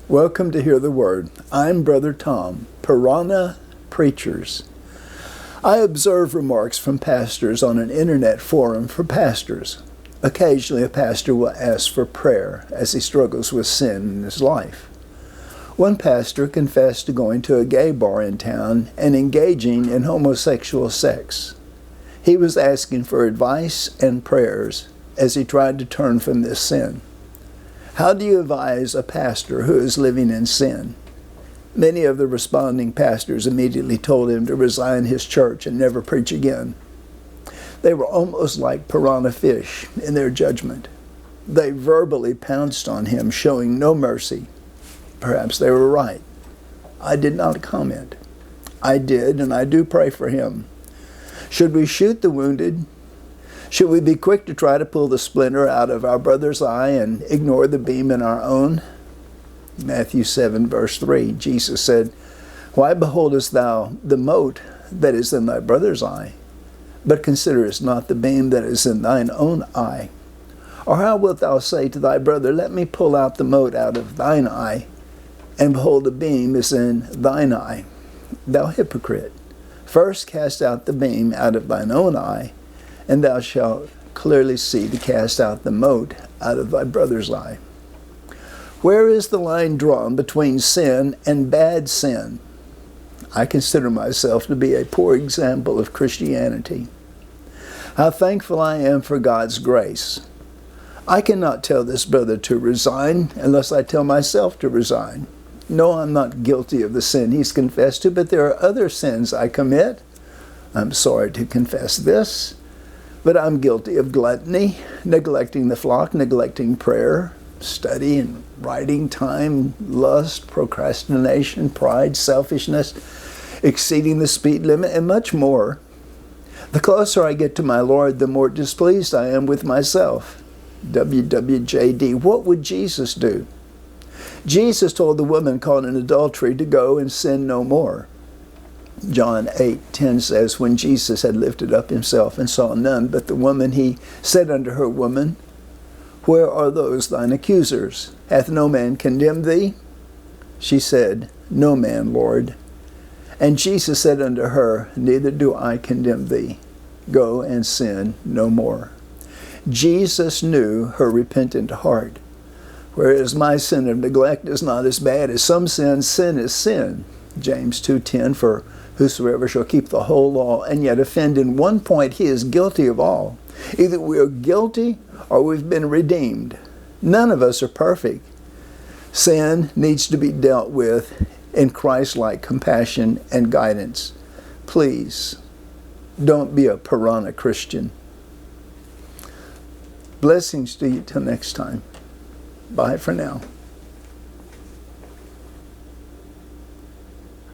Welcome to Hear the Word. I'm Brother Tom, Piranha Preachers. I observe remarks from pastors on an internet forum for pastors. Occasionally a pastor will ask for prayer as he struggles with sin in his life. One pastor confessed to going to a gay bar in town and engaging in homosexual sex. He was asking for advice and prayers as he tried to turn from this sin. How do you advise a pastor who is living in sin? Many of the responding pastors immediately told him to resign his church and never preach again. They were almost like piranha fish in their judgment. They verbally pounced on him, showing no mercy. Perhaps they were right. I did not comment. I did, and I do pray for him. Should we shoot the wounded? Should we be quick to try to pull the splinter out of our brother's eye and ignore the beam in our own? Matthew 7, verse 3, Jesus said, "Why beholdest thou the mote that is in thy brother's eye, but considerest not the beam that is in thine own eye? Or how wilt thou say to thy brother, Let me pull out the mote out of thine eye, and behold, the beam is in thine eye? Thou hypocrite, first cast out the beam out of thine own eye, and thou shalt clearly see to cast out the mote out of thy brother's eye." Where is the line drawn between sin and bad sin? I consider myself to be a poor example of Christianity. How thankful I am for God's grace. I cannot tell this brother to resign unless I tell myself to resign. No, I'm not guilty of the sin he's confessed to, but there are other sins I commit. I'm sorry to confess this, but I'm guilty of gluttony, neglecting the flock, neglecting prayer, study and writing time, lust, procrastination, pride, selfishness, exceeding the speed limit, and much more. The closer I get to my Lord, the more displeased I am with myself. WWJD, what would Jesus do? Jesus told the woman caught in adultery to go and sin no more. John 8:10 says, when Jesus had lifted up himself and saw none but the woman, he said unto her, Woman, where are those thine accusers? Hath no man condemned thee? She said, No man, Lord. And Jesus said unto her, Neither do I condemn thee. Go and sin no more. Jesus knew her repentant heart. Whereas my sin of neglect is not as bad as some sin, sin is sin. James 2:10, for whosoever shall keep the whole law and yet offend in one point, he is guilty of all. Either we are guilty or we've been redeemed. None of us are perfect. Sin needs to be dealt with in Christ-like compassion and guidance. Please, don't be a piranha Christian. Blessings to you till next time. Bye for now.